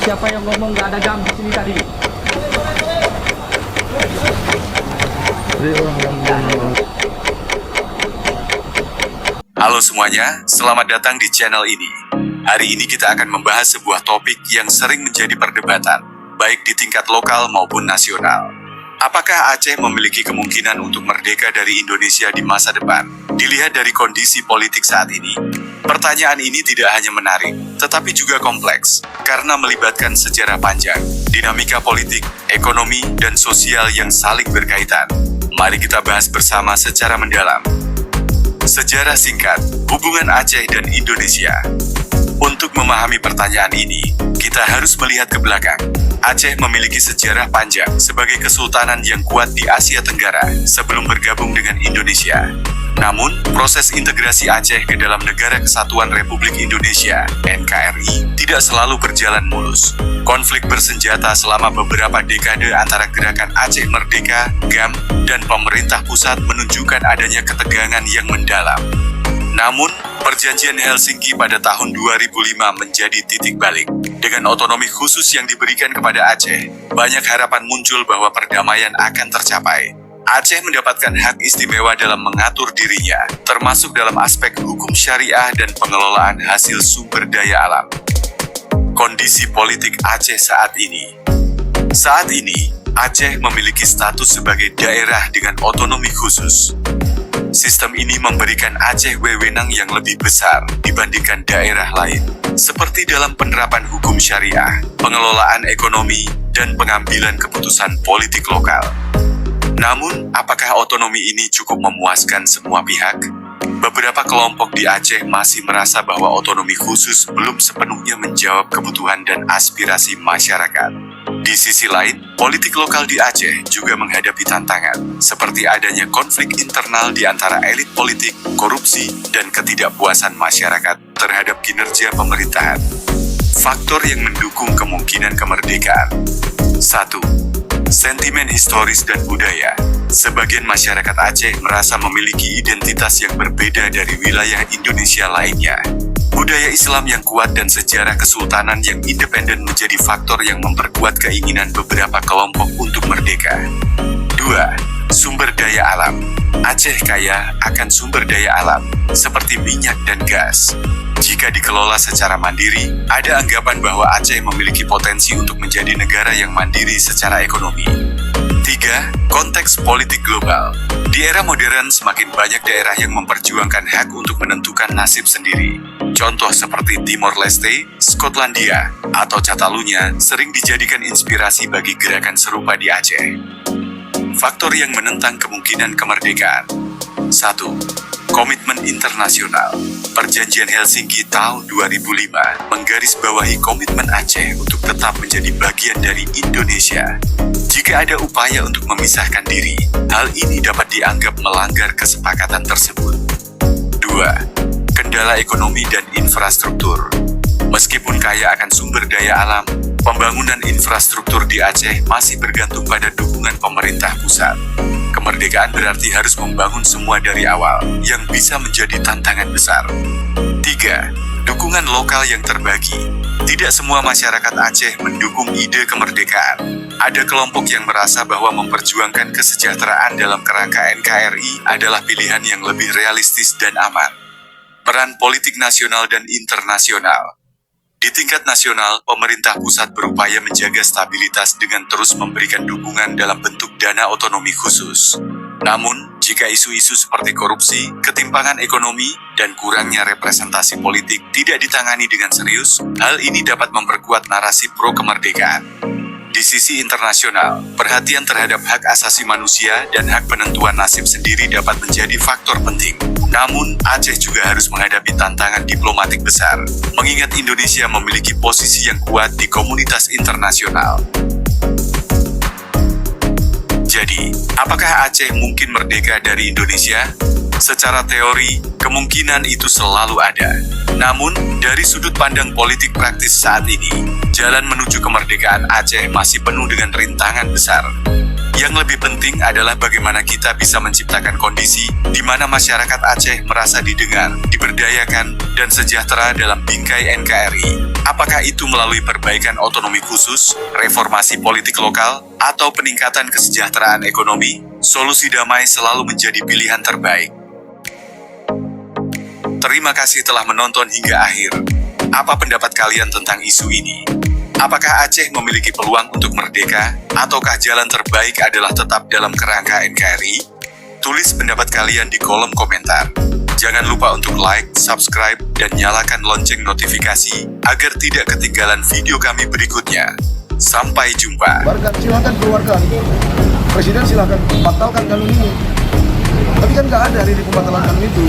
Siapa yang ngomong nggak ada jam di sini tadi? Halo semuanya, selamat datang di channel ini. Hari ini kita akan membahas sebuah topik yang sering menjadi perdebatan, baik di tingkat lokal maupun nasional. Apakah Aceh memiliki kemungkinan untuk merdeka dari Indonesia di masa depan? Dilihat dari kondisi politik saat ini, pertanyaan ini tidak hanya menarik, tetapi juga kompleks, karena melibatkan sejarah panjang, dinamika politik, ekonomi, dan sosial yang saling berkaitan. Mari kita bahas bersama secara mendalam. Sejarah singkat, hubungan Aceh dan Indonesia. Untuk memahami pertanyaan ini, kita harus melihat ke belakang. Aceh memiliki sejarah panjang sebagai kesultanan yang kuat di Asia Tenggara sebelum bergabung dengan Indonesia. Namun, proses integrasi Aceh ke dalam Negara Kesatuan Republik Indonesia (NKRI) tidak selalu berjalan mulus. Konflik bersenjata selama beberapa dekade antara Gerakan Aceh Merdeka (GAM) dan pemerintah pusat menunjukkan adanya ketegangan yang mendalam. Namun, Perjanjian Helsinki pada tahun 2005 menjadi titik balik. Dengan otonomi khusus yang diberikan kepada Aceh, banyak harapan muncul bahwa perdamaian akan tercapai. Aceh mendapatkan hak istimewa dalam mengatur dirinya, termasuk dalam aspek hukum syariah dan pengelolaan hasil sumber daya alam. Kondisi politik Aceh saat ini. Saat ini, Aceh memiliki status sebagai daerah dengan otonomi khusus. Sistem ini memberikan Aceh wewenang yang lebih besar dibandingkan daerah lain, seperti dalam penerapan hukum syariah, pengelolaan ekonomi, dan pengambilan keputusan politik lokal. Namun, apakah otonomi ini cukup memuaskan semua pihak? Beberapa kelompok di Aceh masih merasa bahwa otonomi khusus belum sepenuhnya menjawab kebutuhan dan aspirasi masyarakat. Di sisi lain, politik lokal di Aceh juga menghadapi tantangan, seperti adanya konflik internal di antara elit politik, korupsi, dan ketidakpuasan masyarakat terhadap kinerja pemerintahan. Faktor yang mendukung kemungkinan kemerdekaan. 1. Sentimen historis dan budaya. Sebagian masyarakat Aceh merasa memiliki identitas yang berbeda dari wilayah Indonesia lainnya. Budaya Islam yang kuat dan sejarah kesultanan yang independen menjadi faktor yang memperkuat keinginan beberapa kelompok untuk merdeka. 2. Sumber daya alam. Aceh kaya akan sumber daya alam, seperti minyak dan gas. Jika dikelola secara mandiri, ada anggapan bahwa Aceh memiliki potensi untuk menjadi negara yang mandiri secara ekonomi. 3. Konteks politik global. Di era modern, semakin banyak daerah yang memperjuangkan hak untuk menentukan nasib sendiri. Contoh seperti Timor Leste, Skotlandia, atau Catalunya sering dijadikan inspirasi bagi gerakan serupa di Aceh. Faktor yang menentang kemungkinan kemerdekaan. 1. Komitmen internasional. Perjanjian Helsinki tahun 2005 menggarisbawahi komitmen Aceh untuk tetap menjadi bagian dari Indonesia. Jika ada upaya untuk memisahkan diri, hal ini dapat dianggap melanggar kesepakatan tersebut. 2. Kendala ekonomi dan infrastruktur. Meskipun kaya akan sumber daya alam, pembangunan infrastruktur di Aceh masih bergantung pada dukungan pemerintah pusat. Kemerdekaan berarti harus membangun semua dari awal, yang bisa menjadi tantangan besar. 3. Dukungan lokal yang terbagi. Tidak semua masyarakat Aceh mendukung ide kemerdekaan. Ada kelompok yang merasa bahwa memperjuangkan kesejahteraan dalam kerangka NKRI adalah pilihan yang lebih realistis dan aman. Peran politik nasional dan internasional. Di tingkat nasional, pemerintah pusat berupaya menjaga stabilitas dengan terus memberikan dukungan dalam bentuk dana otonomi khusus. Namun, jika isu-isu seperti korupsi, ketimpangan ekonomi, dan kurangnya representasi politik tidak ditangani dengan serius, hal ini dapat memperkuat narasi pro-kemerdekaan. Di sisi internasional, perhatian terhadap hak asasi manusia dan hak penentuan nasib sendiri dapat menjadi faktor penting. Namun, Aceh juga harus menghadapi tantangan diplomatik besar, mengingat Indonesia memiliki posisi yang kuat di komunitas internasional. Jadi, apakah Aceh mungkin merdeka dari Indonesia? Secara teori, kemungkinan itu selalu ada. Namun, dari sudut pandang politik praktis saat ini, jalan menuju kemerdekaan Aceh masih penuh dengan rintangan besar. Yang lebih penting adalah bagaimana kita bisa menciptakan kondisi di mana masyarakat Aceh merasa didengar, diberdayakan, dan sejahtera dalam bingkai NKRI. Apakah itu melalui perbaikan otonomi khusus, reformasi politik lokal, atau peningkatan kesejahteraan ekonomi? Solusi damai selalu menjadi pilihan terbaik. Terima kasih telah menonton hingga akhir. Apa pendapat kalian tentang isu ini? Apakah Aceh memiliki peluang untuk merdeka, ataukah jalan terbaik adalah tetap dalam kerangka NKRI? Tulis pendapat kalian di kolom komentar. Jangan lupa untuk like, subscribe, dan nyalakan lonceng notifikasi agar tidak ketinggalan video kami berikutnya. Sampai jumpa. Silakan keluarkan. Presiden silakan batalkan kanun ini. Tapi kan nggak ada di pembatalan kanun itu.